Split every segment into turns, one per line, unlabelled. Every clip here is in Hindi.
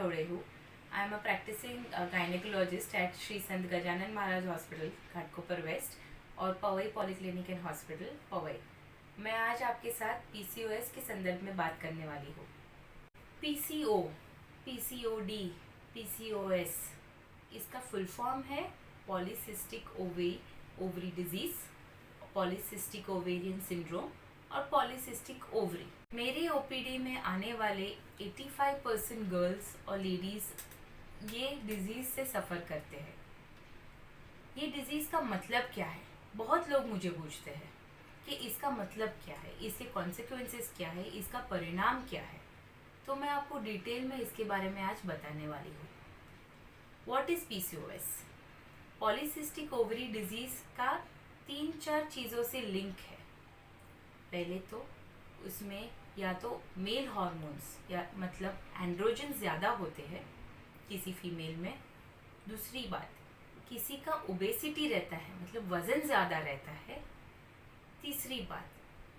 Dhawadehoo. I am a practicing gynecologist at Sri Sant Gajanan Maharaj Hospital, Ghatkopar west और Powai polyclinic and hospital Powai. मैं आज आपके साथ पीसीओएस के संदर्भ में बात करने वाली हूँ। पीसीओ, पीसीओडी, पीसीओएस, इसका फुल फॉर्म है polycystic ovary disease, polycystic ovarian syndrome और पॉलीसिस्टिक ओवरी। मेरे ओपीडी में आने वाले 85% गर्ल्स और लेडीज़ ये डिज़ीज़ से सफ़र करते हैं। ये डिज़ीज़ का मतलब क्या है? बहुत लोग मुझे पूछते हैं कि इसका मतलब क्या है, इसके कॉन्सिक्वेंसेस क्या है, इसका परिणाम क्या है। तो मैं आपको डिटेल में इसके बारे में आज बताने वाली हूँ। What is PCOS? Polycystic ovary disease का 3-4 चीज़ों से लिंक है। पहले तो उसमें या तो मेल हार्मोन्स या मतलब एंड्रोजन ज़्यादा होते हैं किसी फीमेल में। दूसरी बात, किसी का ओबेसिटी रहता है, मतलब वज़न ज़्यादा रहता है। तीसरी बात,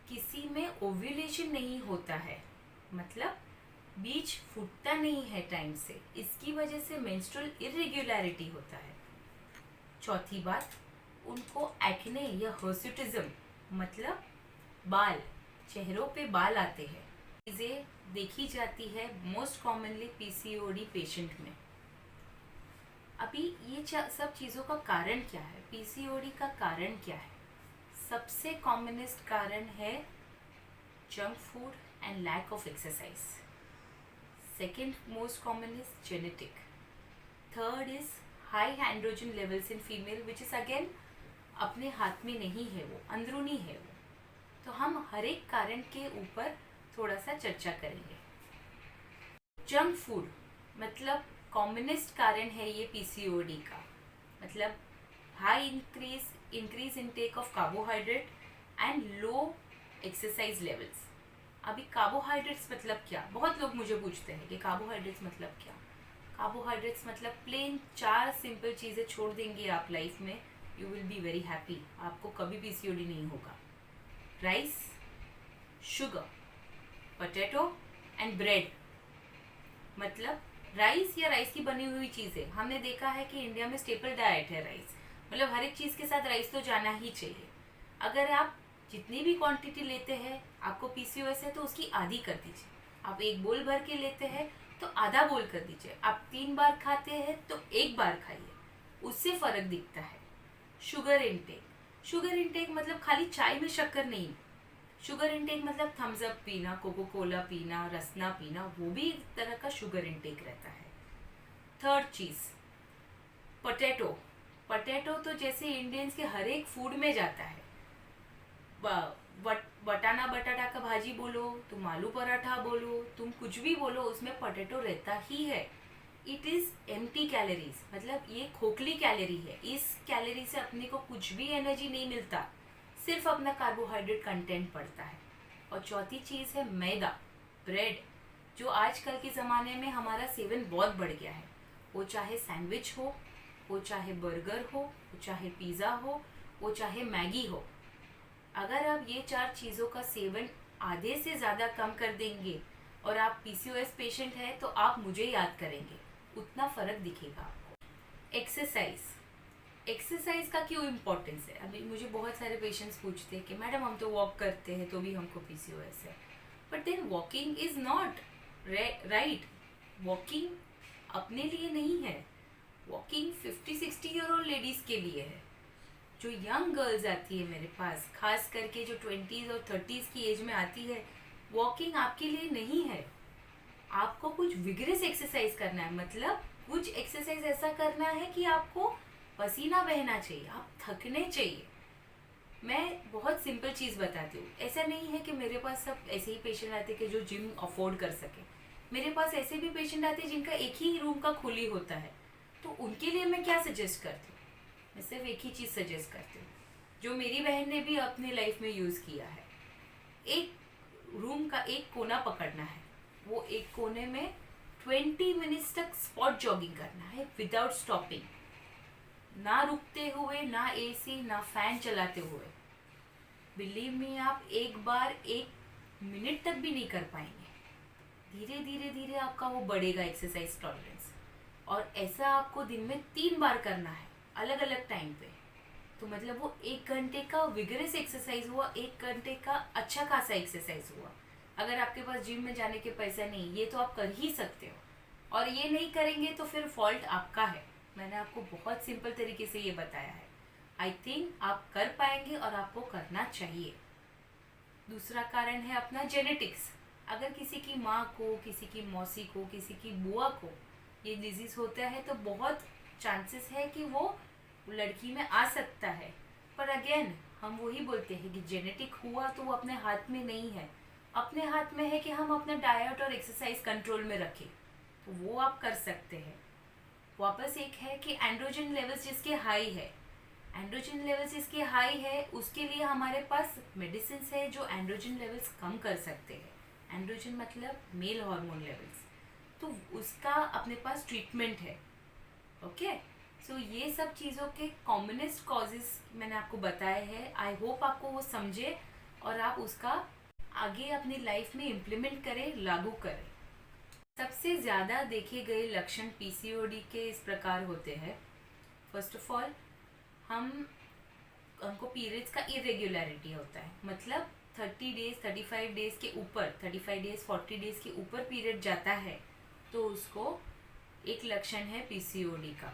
किसी में ओव्यूलेशन नहीं होता है, मतलब बीज फूटता नहीं है टाइम से, इसकी वजह से मेंस्ट्रुअल इरेगुलरिटी होता है। चौथी बात, उनको एक्ने या हर्सुटिज्म मतलब बाल, चेहरों पे बाल आते हैं, चीज़ें देखी जाती है मोस्ट कॉमनली पीसीओडी पेशेंट में। अभी ये सब चीज़ों का कारण क्या है? पीसीओडी का कारण क्या है? सबसे कॉमनेस्ट कारण है junk food and lack of exercise. Second most common is genetic. Third is high androgen levels in female which is again अपने हाथ में नहीं है, वो अंदरूनी है वो। तो हम हर एक कारण के ऊपर थोड़ा सा चर्चा करेंगे। जंक फूड मतलब कॉमनेस्ट कारण है ये पीसीओडी का, मतलब high increase intake of carbohydrate and low exercise levels. अभी कार्बोहाइड्रेट्स मतलब क्या? बहुत लोग मुझे पूछते हैं कि कार्बोहाइड्रेट्स मतलब क्या। कार्बोहाइड्रेट्स मतलब प्लेन 4 सिंपल चीज़ें छोड़ देंगे आप लाइफ में, you will be very happy, आपको कभी पीसीओडी नहीं होगा। Rice, sugar, potato and bread. मतलब राइस या राइस की बनी हुई चीज़ें, हमने देखा है कि इंडिया में स्टेपल डाइट है राइस, मतलब हर एक चीज़ के साथ राइस तो जाना ही चाहिए। अगर आप जितनी भी क्वांटिटी लेते हैं, आपको पीसीओएस है तो उसकी आधी कर दीजिए। आप 1 बोल भर के लेते हैं तो आधा बोल कर दीजिए। आप 3 बार खाते हैं तो 1 बार खाइए, उससे फ़र्क दिखता है। शुगर इनटेक मतलब खाली चाय में शक्कर नहीं। शुगर इनटेक मतलब थम्स अप पीना, कोको कोला पीना, रसना पीना, वो भी एक तरह का शुगर इनटेक रहता है। थर्ड चीज़, पोटैटो तो जैसे इंडियंस के हर एक फूड में जाता है। बटाना बटाटा का भाजी बोलो, तुम आलू पराठा बोलो, तुम कुछ भी बोलो, उसमें पोटैटो रहता ही है। इट इज़ एम्प्टी कैलोरीज, मतलब ये खोखली कैलोरी है। इस कैलोरी से अपने को कुछ भी एनर्जी नहीं मिलता, सिर्फ अपना कार्बोहाइड्रेट कंटेंट पड़ता है। और चौथी चीज़ है मैदा, ब्रेड, जो आजकल के ज़माने में हमारा सेवन बहुत बढ़ गया है। वो चाहे सैंडविच हो, वो चाहे बर्गर हो, वो चाहे पिज़्ज़ा हो, वो चाहे मैगी हो। अगर आप ये 4 चीज़ों का सेवन आधे से ज़्यादा कम कर देंगे और आप पीसीओएस पेशेंट हैं तो आप मुझे याद करेंगे, उतना फ़र्क दिखेगा आपको। एक्सरसाइज का क्यों इम्पोर्टेंस है? अभी मुझे बहुत सारे पेशेंट्स पूछते हैं कि मैडम हम तो वॉक करते हैं तो भी हमको पीसीओएस है। But then walking is not right. Walking अपने लिए नहीं है, वॉकिंग 50-60 ईयर ओल्ड लेडीज़ के लिए है। जो यंग गर्ल्स आती है मेरे पास, खास करके जो 20s और 30s की एज में आती है, वॉकिंग आपके लिए नहीं है। आपको कुछ विगरस एक्सरसाइज करना है, मतलब कुछ एक्सरसाइज ऐसा करना है कि आपको पसीना बहना चाहिए, आप थकने चाहिए। मैं बहुत सिंपल चीज़ बताती हूँ। ऐसा नहीं है कि मेरे पास सब ऐसे ही पेशेंट आते कि जो जिम अफोर्ड कर सके। मेरे पास ऐसे भी पेशेंट आते जिनका एक ही रूम का खुली होता है, तो उनके लिए मैं क्या सजेस्ट करती हूँ? मैं सिर्फ एक ही चीज़ सजेस्ट करती हूँ जो मेरी बहन ने भी अपनी लाइफ में यूज़ किया है। एक रूम का एक कोना पकड़ना है, वो एक कोने में 20 मिनट्स तक स्पॉट जॉगिंग करना है विदाउट स्टॉपिंग, ना रुकते हुए, ना एसी ना फैन चलाते हुए। बिलीव मी, आप एक बार 1 मिनट तक भी नहीं कर पाएंगे। धीरे धीरे धीरे आपका वो बढ़ेगा एक्सरसाइज टॉलरेंस। और ऐसा आपको दिन में 3 बार करना है, अलग अलग टाइम पे। तो मतलब वो 1 घंटे का विगरस एक्सरसाइज हुआ, 1 घंटे का अच्छा खासा एक्सरसाइज हुआ। अगर आपके पास जिम में जाने के पैसा नहीं, ये तो आप कर ही सकते हो। और ये नहीं करेंगे तो फिर फॉल्ट आपका है। मैंने आपको बहुत सिंपल तरीके से ये बताया है। आई थिंक आप कर पाएंगे और आपको करना चाहिए। दूसरा कारण है अपना जेनेटिक्स। अगर किसी की माँ को, किसी की मौसी को, किसी की बुआ को ये डिजीज़ होता है तो बहुत चांसेस है कि वो लड़की में आ सकता है। पर अगेन हम वही बोलते हैं कि जेनेटिक हुआ तो वो अपने हाथ में नहीं है। अपने हाथ में है कि हम अपना डाइट और एक्सरसाइज कंट्रोल में रखें, तो वो आप कर सकते हैं। वापस एक है कि एंड्रोजन लेवल्स जिसके हाई है, एंड्रोजन लेवल्स इसके हाई है, उसके लिए हमारे पास मेडिसिन है जो एंड्रोजन लेवल्स कम कर सकते हैं। एंड्रोजन मतलब मेल हार्मोन लेवल्स, तो उसका अपने पास ट्रीटमेंट है। ओके, सो ये सब चीज़ों के कॉमनेस्ट कॉजेस मैंने आपको बताए हैं। आई होप आपको वो समझे और आप उसका आगे अपनी लाइफ में इम्प्लीमेंट करें, लागू करें। सबसे ज़्यादा देखे गए लक्षण पीसीओडी के इस प्रकार होते हैं। फर्स्ट ऑफ ऑल, हमको पीरियड्स का इरेगुलरिटी होता है, मतलब 30 डेज 35 डेज के ऊपर, 35 डेज 40 डेज के ऊपर पीरियड जाता है तो उसको एक लक्षण है पीसीओडी का,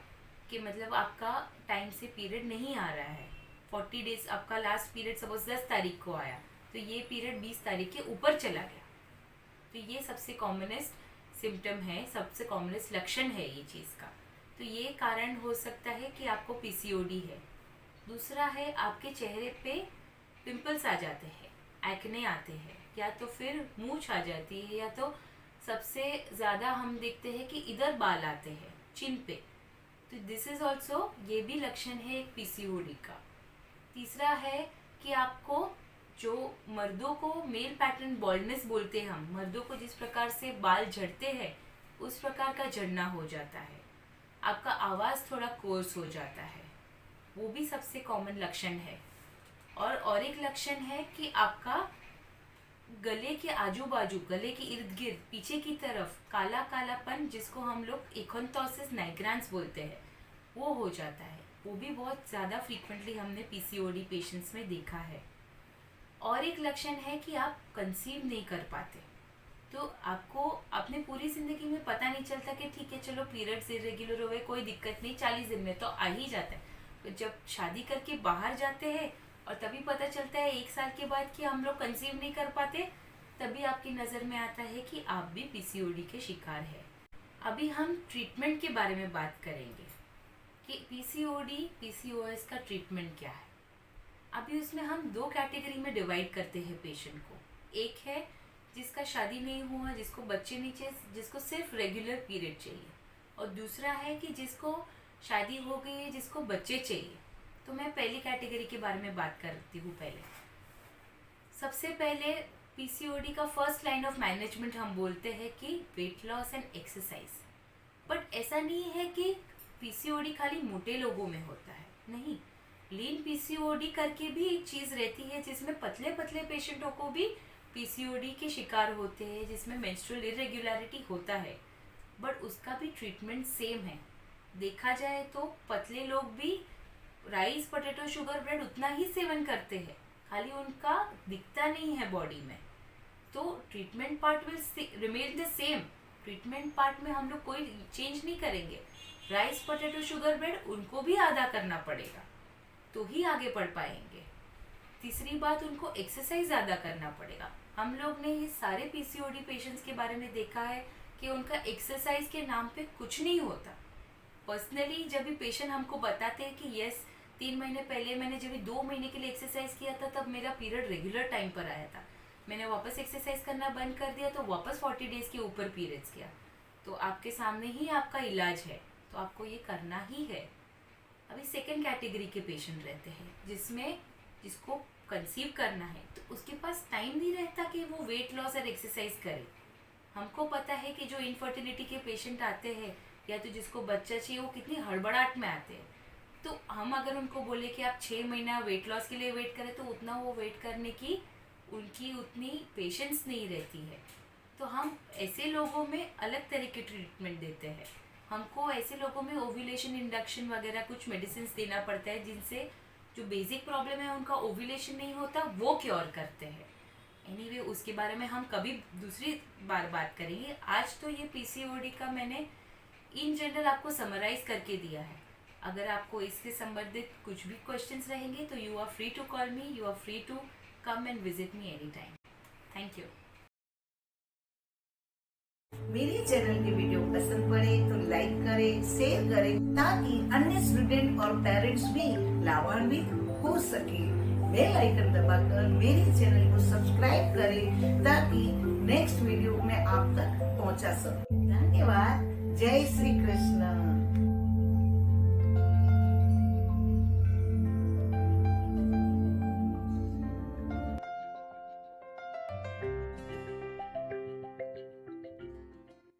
कि मतलब आपका टाइम से पीरियड नहीं आ रहा है। 40 डेज आपका लास्ट पीरियड सपोज 10 तारीख को आया तो ये पीरियड 20 तारीख के ऊपर चला गया। तो ये सबसे कॉमनेस्ट सिम्टम है, सबसे कॉमनेस्ट लक्षण है ये चीज़ का। तो ये कारण हो सकता है कि आपको पीसीओडी है। दूसरा है आपके चेहरे पे पिंपल्स आ जाते हैं, एक्ने आते हैं, या तो फिर मूंछ आ जाती है, या तो सबसे ज़्यादा हम देखते हैं कि इधर बाल आते हैं चिन पे। तो दिस इज़ ऑल्सो, ये भी लक्षण है एक पीसीओडी का। तीसरा है कि आपको जो मर्दों को मेल पैटर्न बॉल्डनेस बोलते हैं, हम मर्दों को जिस प्रकार से बाल झड़ते हैं उस प्रकार का झड़ना हो जाता है। आपका आवाज़ थोड़ा कोर्स हो जाता है, वो भी सबसे कॉमन लक्षण है। और एक लक्षण है कि आपका गले के आजू बाजू, गले के इर्द गिर्द पीछे की तरफ काला कालापन, जिसको हम लोग एक्थोंथोसिस नाइग्रांस बोलते हैं, वो हो जाता है। वो भी बहुत ज़्यादा फ्रीक्वेंटली हमने पीसीओडी पेशेंट्स में देखा है। और एक लक्षण है कि आप कंसीव नहीं कर पाते, तो आपको अपने पूरी ज़िंदगी में पता नहीं चलता कि ठीक है चलो पीरियड्स इरेगुलर हो गए, कोई दिक्कत नहीं, 40 दिन में तो आ ही जाता है। तो जब शादी करके बाहर जाते हैं और तभी पता चलता है 1 साल के बाद कि हम लोग कंसीव नहीं कर पाते, तभी आपकी नज़र में आता है कि आप भी पीसीओडी के शिकार हैं। अभी हम ट्रीटमेंट के बारे में बात करेंगे कि पीसीओडी पीसीओएस का ट्रीटमेंट क्या है। अभी उसमें हम 2 कैटेगरी में डिवाइड करते हैं पेशेंट को। एक है जिसका शादी नहीं हुआ, जिसको बच्चे नहीं चाहिए, जिसको सिर्फ रेगुलर पीरियड चाहिए, और दूसरा है कि जिसको शादी हो गई है, जिसको बच्चे चाहिए। तो मैं पहली कैटेगरी के बारे में बात करती हूँ। पहले सबसे पहले पीसीओडी का फर्स्ट लाइन ऑफ मैनेजमेंट हम बोलते हैं कि weight loss and exercise. But ऐसा नहीं है कि पीसीओडी खाली मोटे लोगों में होता है, नहीं। लीन पीसीओडी करके भी एक चीज़ रहती है जिसमें पतले पतले पेशेंटों को भी पीसीओडी के शिकार होते हैं, जिसमें मेंस्ट्रुअल इरेगुलरिटी होता है, बट उसका भी ट्रीटमेंट सेम है। देखा जाए तो पतले लोग भी राइस, पोटैटो, शुगर, ब्रेड उतना ही सेवन करते हैं, खाली उनका दिखता नहीं है बॉडी में। तो treatment part will remain the same. Treatment part में हम लोग कोई चेंज नहीं करेंगे। राइस, पोटैटो, शुगर, ब्रेड उनको भी आधा करना पड़ेगा तो ही आगे बढ़ पाएंगे। तीसरी बात, उनको एक्सरसाइज ज़्यादा करना पड़ेगा। हम लोग ने ये सारे पीसीओडी पेशेंट्स के बारे में देखा है कि उनका एक्सरसाइज के नाम पे कुछ नहीं होता। पर्सनली जब भी पेशेंट हमको बताते हैं कि यस 3 महीने पहले मैंने जब भी 2 महीने के लिए एक्सरसाइज किया था तब मेरा पीरियड रेगुलर टाइम पर आया था, मैंने वापस एक्सरसाइज करना बंद कर दिया तो वापस 40 डेज के ऊपर पीरियड्स किया। तो आपके सामने ही आपका इलाज है, तो आपको ये करना ही है। अभी सेकेंड कैटेगरी के पेशेंट रहते हैं जिसको कंसीव करना है, तो उसके पास टाइम नहीं रहता कि वो वेट लॉस और एक्सरसाइज करे। हमको पता है कि जो इनफर्टिलिटी के पेशेंट आते हैं या तो जिसको बच्चा चाहिए, वो कितनी हड़बड़ाहट में आते हैं। तो हम अगर उनको बोले कि आप 6 महीना वेट लॉस के लिए वेट करें, तो उतना वो वेट करने की उनकी उतनी पेशेंस नहीं रहती है। तो हम ऐसे लोगों में अलग तरह के ट्रीटमेंट देते हैं। हमको ऐसे लोगों में ओव्यूलेशन इंडक्शन वगैरह कुछ मेडिसिन देना पड़ता है, जिनसे जो बेसिक प्रॉब्लम है उनका ओव्यूलेशन नहीं होता वो क्योर करते हैं। एनीवे उसके बारे में हम कभी दूसरी बार बात करेंगे। आज तो ये पीसीओडी का मैंने इन जनरल आपको समराइज करके दिया है। अगर आपको इससे संबंधित कुछ भी क्वेश्चंस रहेंगे तो you are free to call me, you are free to come and visit me any time. Thank you.
मेरे चैनल की वीडियो पसंद पड़े तो लाइक करें, शेयर करें, ताकि अन्य स्टूडेंट और पेरेंट्स भी लाभान्वित हो सके। बेल आइकन दबाकर मेरे चैनल को सब्सक्राइब करें ताकि नेक्स्ट वीडियो में आप तक पहुंचा सकूं। धन्यवाद। जय श्री कृष्ण।